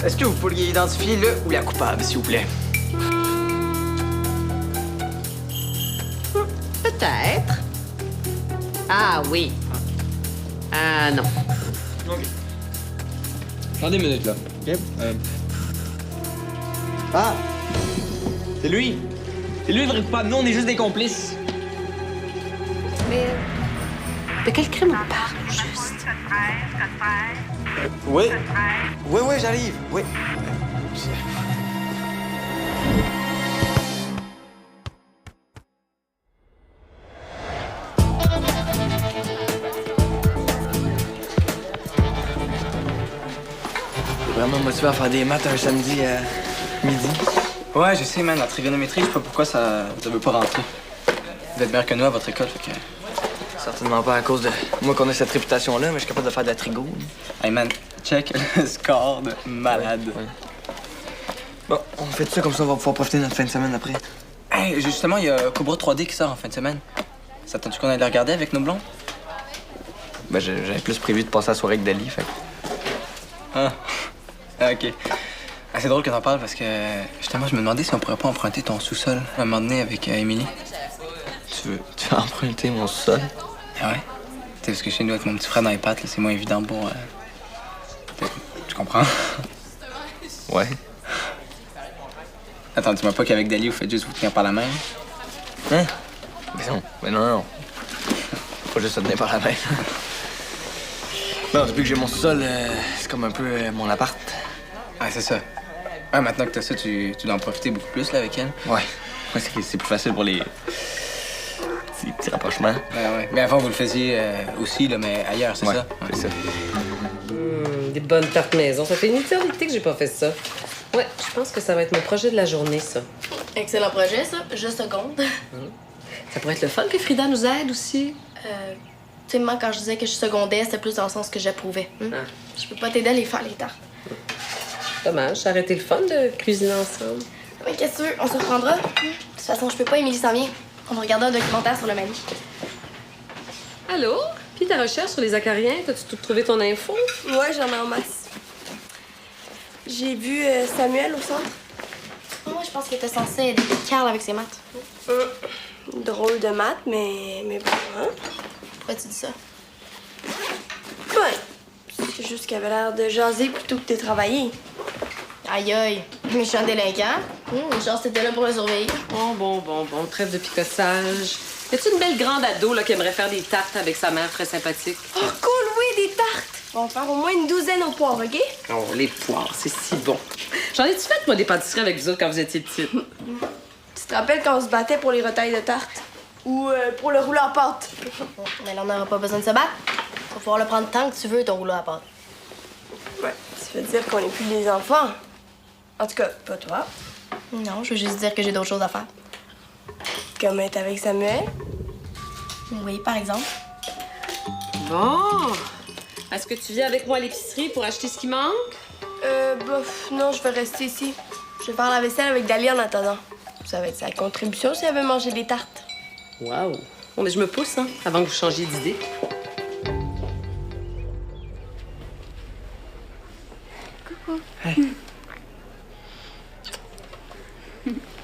Est-ce que vous pourriez identifier le ou la coupable, s'il vous plaît? Peut-être. Ah oui. Ah non. OK. Attendez une minute, là. OK? Ah! C'est lui! C'est lui le vrai coupable. Nous, on est juste des complices. Mais de quel crime on parle, juste? Oui. Oui, j'arrive. Oui. T'es vraiment motivé à faire des maths un samedi midi? Ouais, je sais, man. La trigonométrie, je sais pas pourquoi ça veut pas rentrer. Vous êtes meilleur que nous à votre école, fait que... Certainement pas à cause de moi qu'on a cette réputation-là, mais je suis capable de faire de la trigo. Hey, man, check le score de malade. Ouais. Bon, on fait ça comme ça, on va pouvoir profiter de notre fin de semaine après. Hey, justement, il y a Cobra 3D qui sort en fin de semaine. Ça tente-tu qu'on aille le regarder avec nos blonds? Ben, j'avais plus prévu de passer la soirée avec Dali, fait que... Ah, OK. Ah, c'est drôle que t'en parles parce que, justement, je me demandais si on pourrait pas emprunter ton sous-sol un moment donné avec Émilie. Tu veux emprunter mon sol? Ah ouais? Tu sais, parce que chez nous, avec mon petit frère dans les pattes, là, c'est moins évident pour... Tu comprends? Ouais. Attends, dis-moi pas qu'avec Dali, vous faites juste vous tenir par la main. Hein? Mais non. Pas juste se tenir par la main. Non, depuis que j'ai mon sol, c'est comme un peu mon appart. Ah, c'est ça. Ah, maintenant que t'as ça, tu dois en profiter beaucoup plus, là, avec elle. Ouais. Ouais, c'est plus facile pour les petits rapprochements. Ouais. Mais avant, vous le faisiez aussi, là, mais ailleurs, c'est Ouais, ça? c'est ça. Des bonnes tartes maison. Ça fait une éternité que j'ai pas fait ça. Ouais, je pense que ça va être mon projet de la journée, ça. Excellent projet, ça. Je seconde. Ça pourrait être le fun que Frida nous aide aussi. Tu sais, moi, quand je disais que je secondais, c'était plus dans le sens que j'approuvais. Ah. Je peux pas t'aider à les faire, les tartes. Dommage, ça aurait été le fun de cuisiner ensemble. Mais qu'est-ce que tu veux? On se reprendra. De toute façon, je peux pas, Émilie s'en vient. On va regarder un documentaire sur le Mali. Allô? Puis ta recherche sur les acariens, t'as-tu tout trouvé ton info? Ouais, j'en ai en masse. J'ai vu Samuel au centre. Moi, je pense qu'il était censé aider Carl avec ses maths. Drôle de maths, mais bon, hein? Pourquoi tu dis ça? Ouais. C'est juste qu'il avait l'air de jaser plutôt que de travailler. Aïe, méchant délinquant. Genre, c'était là pour le surveiller. Bon, trêve de picossage. Y a-tu une belle grande ado là, qui aimerait faire des tartes avec sa mère très sympathique? Oh, cool, oui, des tartes! On va faire au moins une douzaine au poivre, OK? Oh, les poires, c'est si bon. J'en ai-tu fait, moi, des pâtisseries avec vous autres quand vous étiez petites? Tu te rappelles quand on se battait pour les retailles de tartes? Ou pour le rouleau à pâte? Mais là, on n'aura pas besoin de se battre. Tu vas pouvoir le prendre tant que tu veux, ton rouleau à pâte. Ouais, ça veut dire qu'on n'est plus des enfants. En tout cas, pas toi. Non, je veux juste dire que j'ai d'autres choses à faire. Comme être avec Samuel. Oui, par exemple. Bon. Est-ce que tu viens avec moi à l'épicerie pour acheter ce qui manque? Bof, non, je vais rester ici. Je vais faire la vaisselle avec Dali en attendant. Ça va être sa contribution si elle veut manger des tartes. Wow. Bon, mais je me pousse, hein, avant que vous changiez d'idée.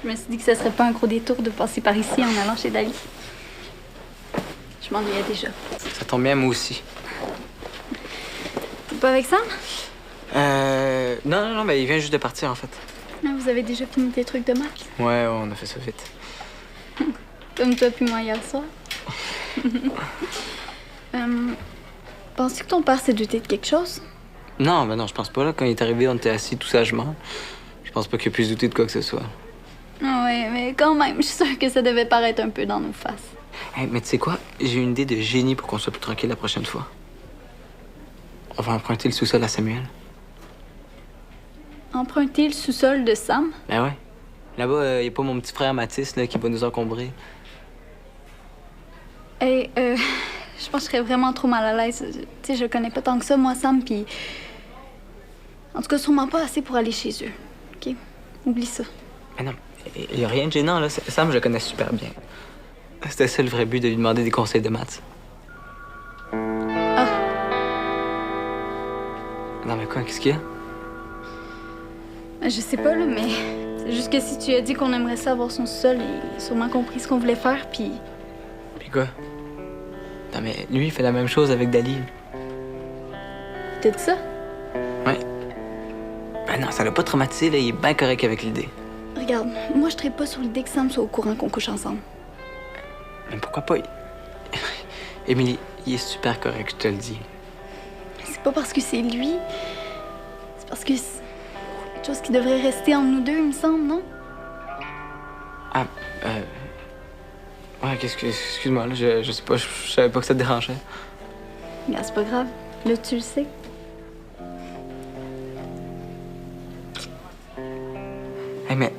Je me suis dit que ce serait pas un gros détour de passer par ici en allant chez Dali. Je m'ennuyais déjà. Ça tombe bien, moi aussi. T'es pas avec Sam? Non, mais il vient juste de partir, en fait. Ah, vous avez déjà fini tes trucs de maths? Ouais, on a fait ça vite. Comme toi puis moi hier soir. Penses-tu que ton père s'est douté de quelque chose? Non, je pense pas, là. Quand il est arrivé, on était assis tout sagement. Je pense pas qu'il puisse douter de quoi que ce soit. Ah ouais, mais quand même, je suis sûre que ça devait paraître un peu dans nos faces. Hey, mais tu sais quoi? J'ai une idée de génie pour qu'on soit plus tranquille la prochaine fois. On va emprunter le sous-sol à Samuel. Emprunter le sous-sol de Sam? Ben ouais. Là-bas, y a pas mon petit frère Mathis, là, qui va nous encombrer. Hey, je pense que je serais vraiment trop mal à l'aise. Tu sais, je connais pas tant que ça, moi, Sam, puis... En tout cas, sûrement pas assez pour aller chez eux. OK? Oublie ça. Mais non, y a rien de gênant, là. Sam, je le connais super bien. C'était ça le vrai but de lui demander des conseils de maths. Ah. Non, mais quoi, qu'est-ce qu'il y a? Je sais pas, là, mais c'est juste que si tu as dit qu'on aimerait ça avoir son sol, il a sûrement compris ce qu'on voulait faire, puis... Puis quoi? Non, mais lui, il fait la même chose avec Dali. T'as dit ça? Ouais. Ben non, ça l'a pas traumatisé, là. Il est bien correct avec l'idée. Regarde, moi, je serais pas sur l'idée que Sam soit au courant qu'on couche ensemble. Mais pourquoi pas? Émilie, il est super correct, je te le dis. C'est pas parce que c'est lui. C'est parce que c'est quelque chose qui devrait rester entre nous deux, il me semble, non? Ah, ouais, excuse-moi, là, je sais pas, je savais pas que ça te dérangeait. Mais c'est pas grave. Là, tu le sais. Hey, mais,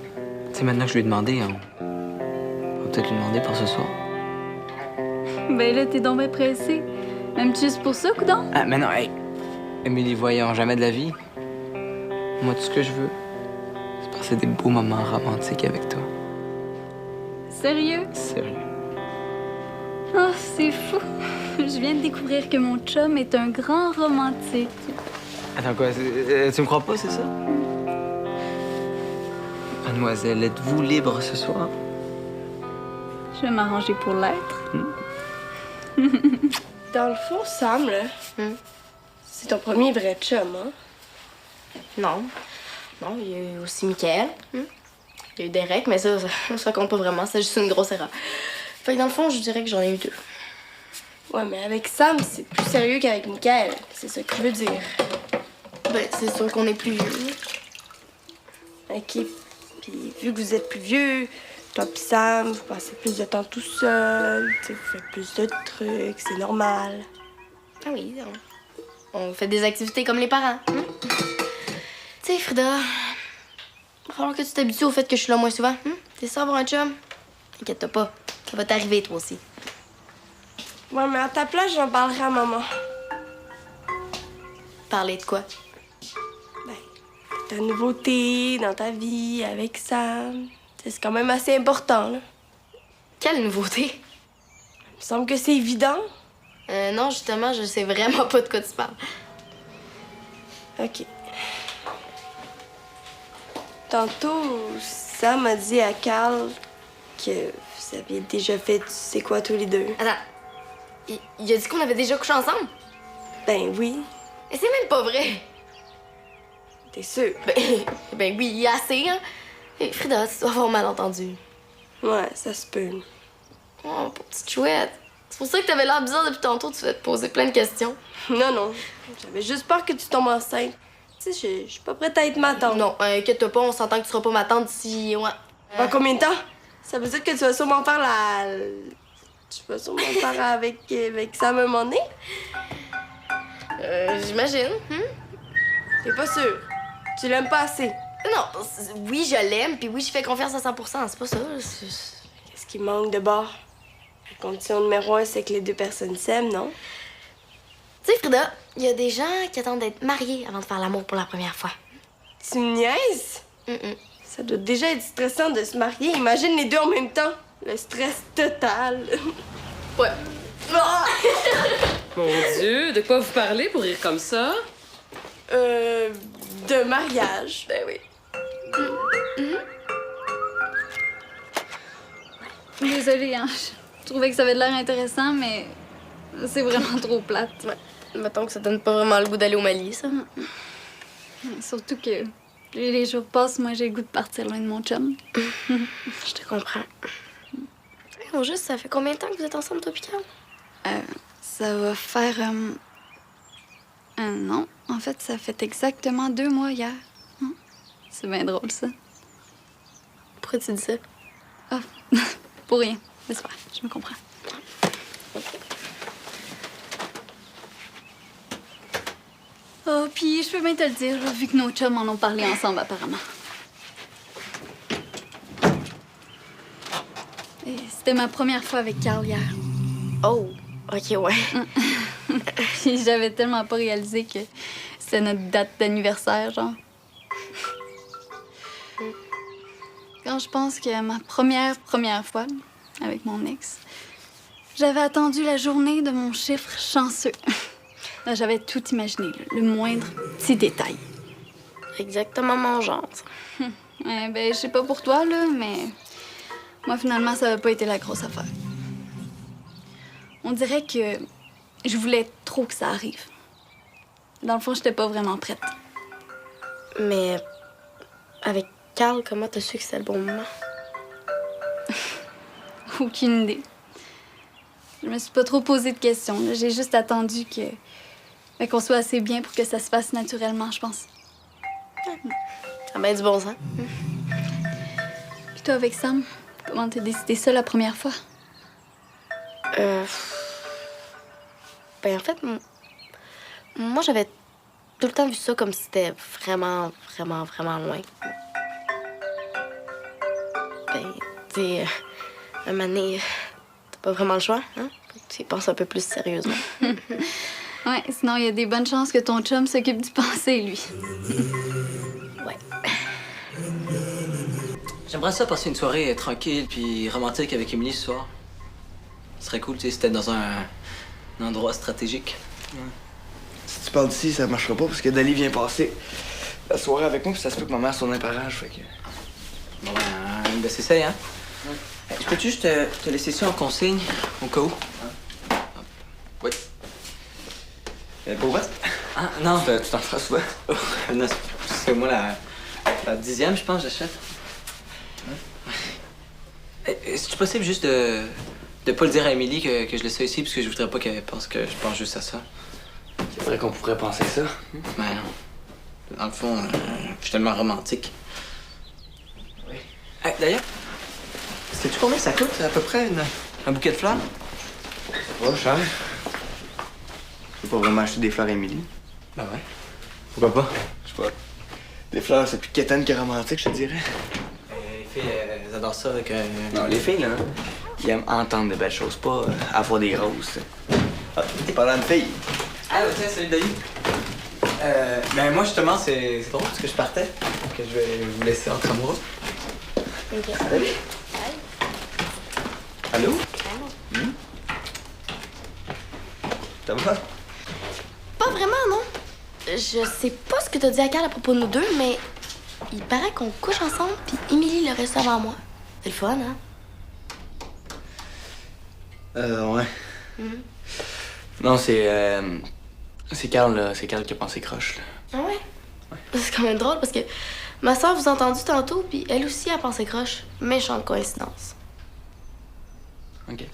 tu sais, maintenant que je lui ai demandé, on va peut-être lui demander pour ce soir. Ben là, t'es donc bien pressé. Même juste pour ça, coudonc? Ah, mais non, hey! Émilie, voyons, jamais de la vie. Moi, tout ce que je veux, c'est passer des beaux moments romantiques avec toi. Sérieux? Sérieux. Oh, c'est fou. Je viens de découvrir que mon chum est un grand romantique. Attends, quoi? Tu me crois pas, c'est ça? Mademoiselle, êtes-vous libre ce soir? Je vais m'arranger pour l'être. Dans le fond, Sam, là, c'est ton premier vrai chum, hein? Non. Non, il y a eu aussi Michael. Il y a eu Derek, mais ça compte pas vraiment. C'est juste une grosse erreur. Fait que dans le fond, je dirais que j'en ai eu 2. Ouais, mais avec Sam, c'est plus sérieux qu'avec Michael. C'est ça que je veux dire. Ben, c'est sûr qu'on est plus vieux. OK. Puis vu que vous êtes plus vieux, toi pis Sam, vous passez plus de temps tout seul, tu sais, vous faites plus de trucs, c'est normal. Ah oui, on fait des activités comme les parents. Tu sais, Frida, il va falloir que tu t'habitues au fait que je suis là moins souvent. T'es ça avoir un chum? T'inquiète pas, ça va t'arriver toi aussi. Ouais, mais à ta place, j'en parlerai à maman. Parler de quoi? Ben, ta nouveauté dans ta vie avec Sam. C'est quand même assez important, là. Quelle nouveauté? Il me semble que c'est évident. Non, justement, je sais vraiment pas de quoi tu parles. OK. Tantôt, Sam a dit à Carl que vous aviez déjà fait tu sais quoi tous les deux. Attends, il a dit qu'on avait déjà couché ensemble? Ben oui, Mais c'est même pas vrai. t'es sûr? Ben oui, assez, hein? Hey, Frida, tu dois avoir mal entendu. Ouais, ça se peut. Oh, petite chouette. C'est pour ça que t'avais l'air bizarre depuis tantôt, tu vas te poser plein de questions. Non, non. J'avais juste peur que tu tombes enceinte. Tu sais, je suis pas prête à être ma tante. Non, inquiète-toi pas, on s'entend que tu seras pas ma tante d'ici... Ouais. Dans combien de temps? Ça veut dire que tu vas sûrement faire la... Tu vas sûrement faire avec Sam un moment donné? J'imagine. T'es pas sûre? Tu l'aimes pas assez? Non, oui, je l'aime, puis oui, je fais confiance à 100%, c'est pas ça. Qu'est-ce qui manque de bord? La condition numéro 1, c'est que les deux personnes s'aiment, non? Tu sais, Frida, il y a des gens qui attendent d'être mariés avant de faire l'amour pour la première fois. Tu me niaises? Ça doit déjà être stressant de se marier. Imagine les deux en même temps. Le stress total. Ouais. Mon Dieu, de quoi vous parlez pour rire comme ça? De mariage. Ben oui. Désolée, hein. Je trouvais que ça avait de l'air intéressant, mais c'est vraiment trop plate. Ouais. Mettons que ça donne pas vraiment le goût d'aller au Mali, ça. Surtout que plus les jours passent, moi, j'ai le goût de partir loin de mon chum. Je te comprends. Au juste, ça fait combien de temps que vous êtes ensemble, toi, Picard? Ça va faire un an. En fait, ça fait exactement 2 mois hier. C'est bien drôle, ça. Pourquoi tu dis ça? Ah, pour rien. Mais c'est pas grave, je me comprends. Oh, puis je peux bien te le dire, là, vu que nos chums en ont parlé ensemble, apparemment. Et c'était ma première fois avec Carl hier. Oh, OK, ouais. Puis j'avais tellement pas réalisé que c'était notre date d'anniversaire, genre. Quand je pense que ma première fois avec mon ex, j'avais attendu la journée de mon chiffre chanceux. Là, j'avais tout imaginé, le moindre petit détail. exactement mon genre. Ça. Ouais, ben, je sais pas pour toi, là, mais moi, finalement, ça n'a pas été la grosse affaire. On dirait que je voulais trop que ça arrive. Dans le fond, j'étais pas vraiment prête. Mais avec Carl, comment t'as su que c'était le bon moment? Aucune idée. Je me suis pas trop posé de questions. Là. J'ai juste attendu qu'on soit assez bien pour que ça se fasse naturellement, je pense. Ça a bien du bon sens. Puis toi, avec Sam, comment t'as décidé ça la première fois? Ben, en fait, moi, j'avais tout le temps vu ça comme si c'était vraiment, vraiment, vraiment loin. Ben, tu sais, un moment donné, t'as pas vraiment le choix, hein? Faut que tu y penses un peu plus sérieusement. Ouais, sinon, il y a des bonnes chances que ton chum s'occupe du passé, lui. Ouais. J'aimerais ça passer une soirée tranquille puis romantique avec Émilie ce soir. Ce serait cool, tu sais, si c'était dans un endroit stratégique. Si tu parles d'ici, ça marchera pas parce que Dali vient passer la soirée avec moi puis ça se peut que ma mère soit un parage, fait que... Bon, ben c'est ça, hein? Ouais. Je peux-tu juste te laisser ça en consigne, au cas où? Oui. Pas ouverte? Ah, non. Tu t'en feras souvent? Non, c'est moi la 10e, je pense, j'achète. Est-ce possible juste de pas le dire à Émilie que je laisse ça ici parce que je voudrais pas qu'elle pense que je pense juste à ça? C'est vrai qu'on pourrait penser ça. Ben non. Dans le fond, je suis tellement romantique. Oui. Hey, d'ailleurs, sais-tu combien ça coûte à peu près un bouquet de fleurs? Pas cher. Je peux pas vraiment acheter des fleurs à Émilie. Ben ouais. Pourquoi pas? Je sais pas. Des fleurs, c'est plus quétaine que romantique, je te dirais. Les filles, elles adorent ça avec Non, les filles, là, ils aiment entendre de belles choses, pas avoir des roses. Ah, t'es parlant de filles. Ah, tiens, salut David. Ben moi, justement, c'est drôle parce que je partais, que je vais vous laisser entre amoureux. OK. Salut. Allô? Ça va? Pas vraiment, non. Je sais pas ce que t'as dit à Carl à propos de nous deux, mais il paraît qu'on couche ensemble, puis Émilie le reste avant moi. C'est le fun, hein? Ouais. Non, c'est Carl, là. C'est Carl qui a pensé croche, là. Ah ouais? C'est quand même drôle parce que ma soeur vous a entendu tantôt, puis elle aussi a pensé croche. Méchante coïncidence. OK.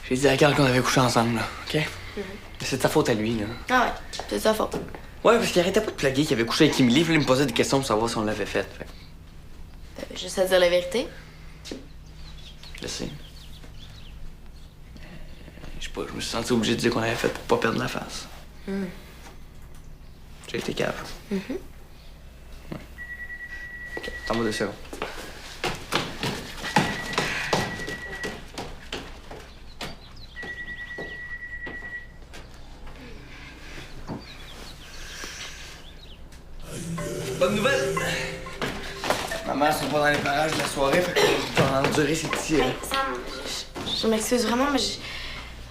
J'ai dit à Carl qu'on avait couché ensemble, là, OK? Mais c'est de sa faute à lui, là. Ah ouais, c'est de sa faute. Ouais, parce qu'il arrêtait pas de plaguer qu'il avait couché avec Émilie, puis il me posait des questions pour savoir si on l'avait fait. T'avais juste à dire la vérité. Je sais. Je sais pas, je me suis senti obligé de dire qu'on l'avait fait pour pas perdre la face. J'ai été cave. Ouais. OK, t'en vas 2 secondes. Bonne nouvelle! Ma mère sera pas dans les parages de la soirée, fait qu'on va endurer ces petits... Hey, Sam, je m'excuse vraiment, mais je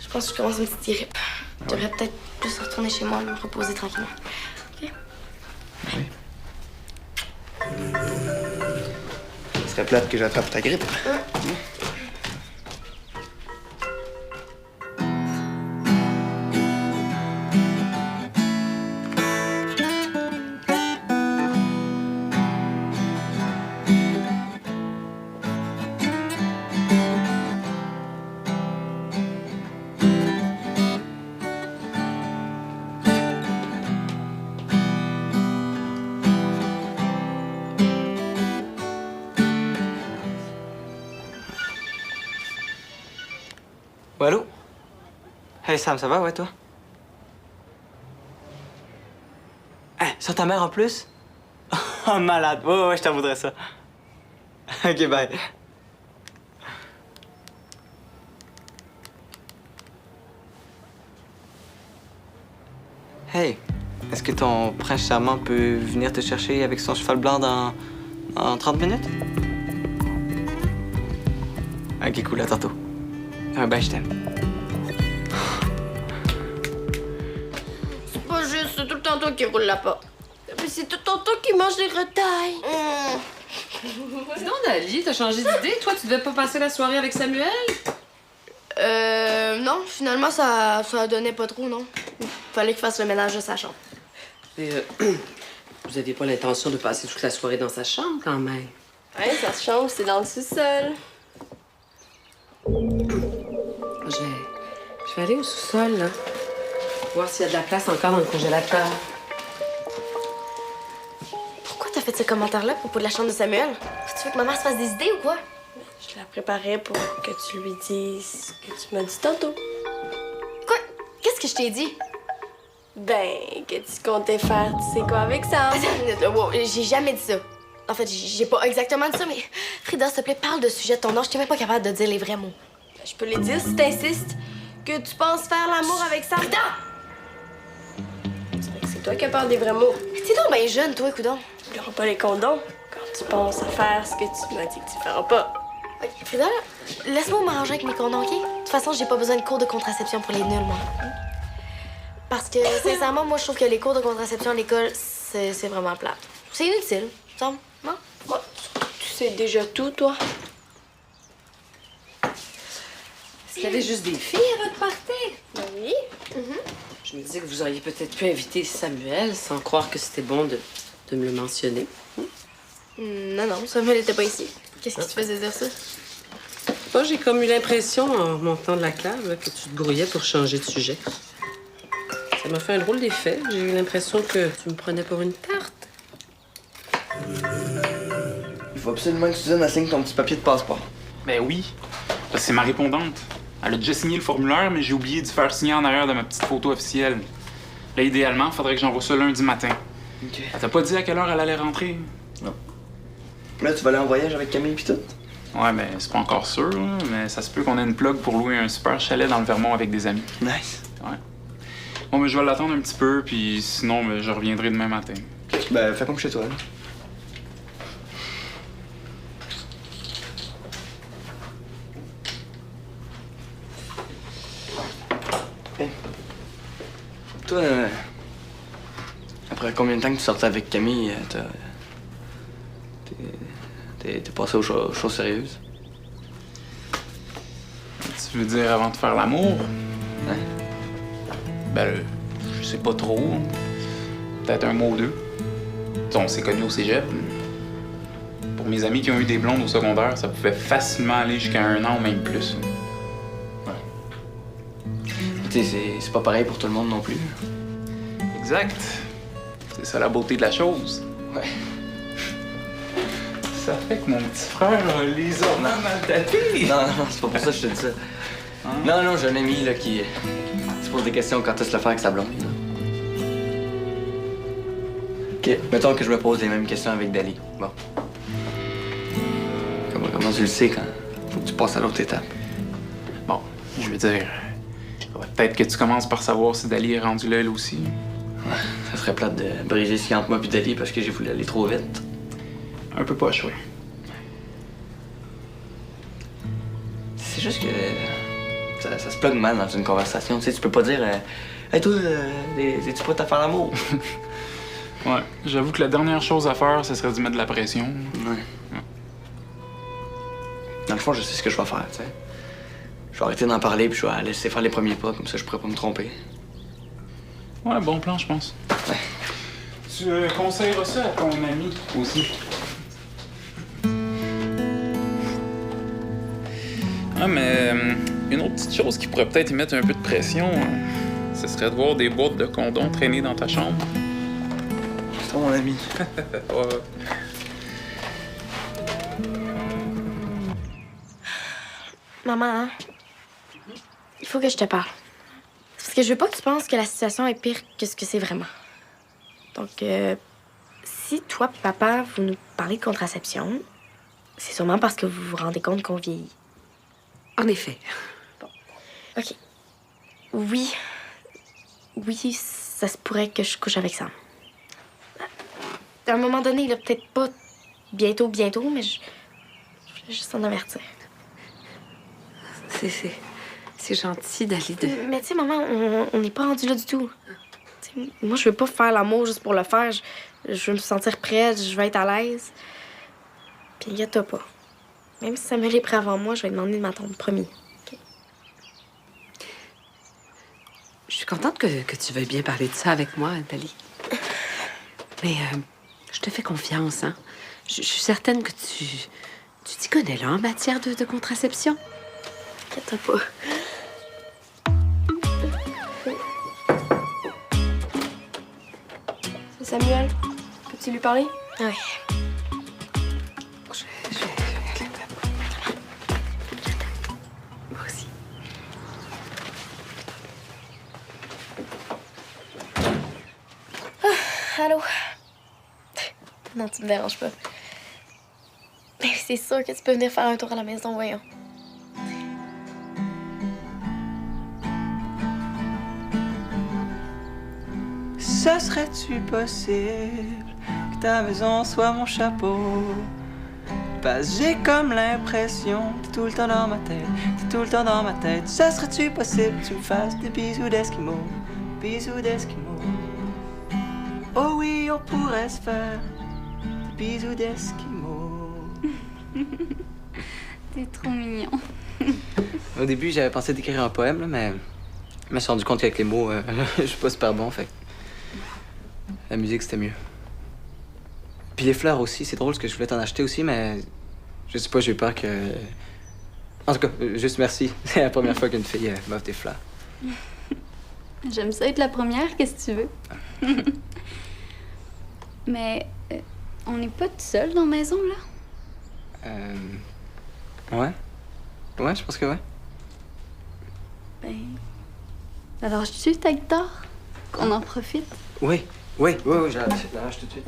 pense que je commence une petite grippe. Je devrais peut-être plus retourner chez moi et me reposer tranquillement. OK? Oui. Ce serait plate que j'attrape ta grippe. Ouais, allô? Hey Sam, ça va, ouais, toi? Hey, sur ta mère en plus? Oh, malade. Ouais, je t'en voudrais ça. Ok, bye. Hey, est-ce que ton prince charmant peut venir te chercher avec son cheval blanc dans 30 minutes? Ok, cool, à tantôt. Ben, je t'aime. C'est pas juste, c'est tout le temps tonton qui roule la porte. Puis c'est tout tonton qui mange les retailles. Dis donc, Dali, t'as changé d'idée? Toi, tu devais pas passer la soirée avec Samuel? Non, finalement, ça donnait pas trop, non. Fallait qu'il fasse le ménage de sa chambre. Mais vous aviez pas l'intention de passer toute la soirée dans sa chambre, quand même. Ouais, sa chambre, c'est dans le sous-sol. Je vais aller au sous-sol, là. Voir s'il y a de la place encore dans le congélateur. Pourquoi t'as fait ce commentaire-là à propos de la chambre de Samuel? Tu veux que ma mère se fasse des idées ou quoi? Je la préparais pour que tu lui dises ce que tu m'as dit tantôt. Quoi? Qu'est-ce que je t'ai dit? Ben, que tu comptais faire tu sais quoi avec ça. Attends une minute, là. Wow, j'ai jamais dit ça. En fait, j'ai pas exactement dit ça, mais Frida, s'il te plaît, parle de sujet de ton âge. T'es même pas capable de dire les vrais mots. Je peux les dire si t'insistes. Que tu penses faire l'amour avec Sam. Frida! C'est toi qui parles des vrais mots. T'es donc bien jeune, toi, coudon. N'oublieras pas les condoms quand tu penses à faire ce que tu m'as dit que tu feras pas. Ok, Frida, là, laisse-moi m'arranger avec mes condoms, OK? De toute façon, j'ai pas besoin de cours de contraception pour les nuls, moi. Parce que, sincèrement, moi, je trouve que les cours de contraception à l'école, c'est vraiment plat. C'est inutile, ça me semble, non? Bon, tu sais déjà tout, toi. Est-ce qu'il y avait juste des filles à votre party? Ben oui. Je me disais que vous auriez peut-être pu inviter Samuel sans croire que c'était bon de me le mentionner. Non, Samuel était pas ici. Qu'est-ce qui te faisait dire ça? Moi, j'ai comme eu l'impression, en montant de la cave, là, que tu te grouillais pour changer de sujet. Ça m'a fait un drôle d'effet. J'ai eu l'impression que tu me prenais pour une tarte. Il faut absolument que Suzanne assigne ton petit papier de passeport. Ben oui, parce que c'est ma répondante. Elle a déjà signé le formulaire, mais j'ai oublié de faire signer en arrière de ma petite photo officielle. Là, idéalement, il faudrait que j'envoie ça lundi matin. OK. Elle t'a pas dit à quelle heure elle allait rentrer? Non. Là, tu vas aller en voyage avec Camille pis tout? Ouais, ben c'est pas encore sûr, là, mais ça se peut qu'on ait une plug pour louer un super chalet dans le Vermont avec des amis. Nice. Ouais. Bon, mais je vais l'attendre un petit peu, puis sinon, ben, je reviendrai demain matin. Ben, fais comme chez toi, là. Hey. Toi, après combien de temps que tu sortais avec Camille, t'es passé aux choses sérieuses? Tu veux dire avant de faire l'amour? Hein? Ben, je sais pas trop. Peut-être un mois ou deux. T'sais, on s'est connus au cégep. Pour mes amis qui ont eu des blondes au secondaire, ça pouvait facilement aller jusqu'à 1 an ou même plus. Tu sais, c'est pas pareil pour tout le monde non plus. Exact. C'est ça la beauté de la chose. Ouais. Ça fait que mon petit frère a les ornements mal tapés. Non, c'est pas pour ça que je te dis ça. Hein? Non, j'ai un ami là, qui se pose des questions quand est-ce le faire avec sa blonde. Là. OK, mettons que je me pose les mêmes questions avec Dali. Bon. Comment tu le sais quand faut que tu passes à l'autre étape? Bon, je veux dire, faudrait peut-être que tu commences par savoir si Dali est rendu là, elle aussi. Ouais, ça serait plate de briser ce qui entre moi et Dali parce que j'ai voulu aller trop vite. Un peu poche, oui. C'est juste que ça se plug mal dans une conversation. Tu sais, tu peux pas dire Hey toi, es-tu prête à faire l'amour? Ouais, j'avoue que la dernière chose à faire, ce serait d'y mettre de la pression. Ouais. Dans le fond, je sais ce que je vais faire, tu sais. Je vais arrêter d'en parler puis je vais laisser faire les premiers pas, comme ça je pourrais pas me tromper. Ouais, bon plan, je pense. Ouais. Tu conseilleras ça à ton ami aussi. Ah, mais une autre petite chose qui pourrait peut-être y mettre un peu de pression, ce serait de voir des boîtes de condoms traîner dans ta chambre. C'est toi mon ami. Ouais. Maman, hein? Il faut que je te parle. Parce que je veux pas que tu penses que la situation est pire que ce que c'est vraiment. Donc, si toi et papa, vous nous parlez de contraception, c'est sûrement parce que vous vous rendez compte qu'on vieillit. En effet. OK. Oui, ça se pourrait que je couche avec Sam. À un moment donné, là, peut-être pas bientôt, mais je voulais juste t'en avertir. C'est gentil, Dali, de... Mais tu sais, maman, on n'est pas rendu là du tout. T'sais, moi, je veux pas faire l'amour juste pour le faire. Je veux me sentir prête, je veux être à l'aise. Puis inquiète-toi pas. Même si Samuel est prêt avant moi, je vais demander de m'attendre premier. Okay? Je suis contente que tu veuilles bien parler de ça avec moi, Nathalie. Mais je te fais confiance, hein? Je suis certaine que tu t'y connais, là, en matière de contraception. Inquiète-toi pas. C'est Samuel. Peux-tu lui parler? Oui. Moi aussi. Allô? Non, tu me déranges pas. Mais c'est sûr que tu peux venir faire un tour à la maison, voyons. Ce serait-tu possible que ta maison soit mon chapeau? Parce que j'ai comme l'impression que t'es tout le temps dans ma tête, t'es tout le temps dans ma tête. Ce serait-tu possible que tu me fasses des bisous d'Esquimau, bisous d'Esquimau? Oh oui, on pourrait se faire des bisous d'Esquimau. T'es trop mignon. Au début, j'avais pensé d'écrire un poème, là, mais je me suis rendu compte qu'avec les mots, je suis pas super bon, fait que la musique, c'était mieux. Puis les fleurs aussi, c'est drôle parce que je voulais t'en acheter aussi, mais je sais pas, j'ai eu peur que... En tout cas, juste merci. C'est la première fois qu'une fille m'offre des fleurs. J'aime ça être la première, qu'est-ce que tu veux? Mais on n'est pas tout seul dans la maison, là? Ouais. Ouais, je pense que ouais. Ben... Alors, je tue ta guitare? Qu'on en profite? Oui, je la lâche tout de suite.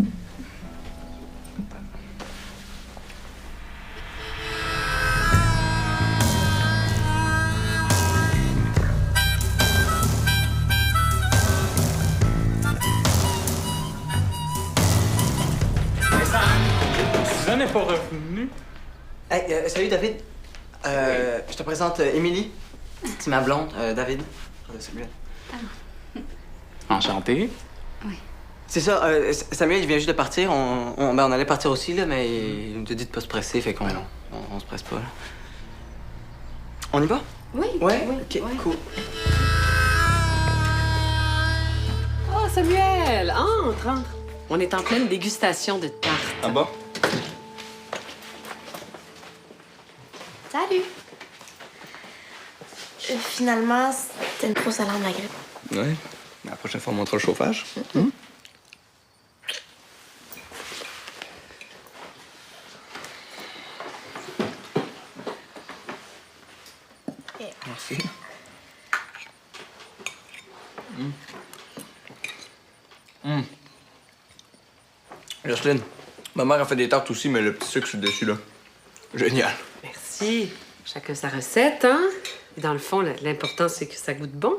Suzanne n'est pas revenue. Hey, salut David. Je te présente Émilie. C'est ma blonde, David. Samuel. Enchanté. C'est ça, Samuel, il vient juste de partir. On allait partir aussi, là, mais il nous a dit de pas se presser, fait qu'on on se presse pas, là. On y va? Oui. Ouais? Oui, OK, ouais. cool. Oh, Samuel! Entre. On est en pleine dégustation de tartes. Ah bon? Salut! Finalement, c'était une grosse alarme à grippe. Ouais. La prochaine fois, on montre le chauffage. Merci. Jocelyne, ma mère a fait des tartes aussi, mais le petit sucre sur le dessus, là. Génial. Merci. Chacun sa recette, hein? Dans le fond, l'important, c'est que ça goûte bon.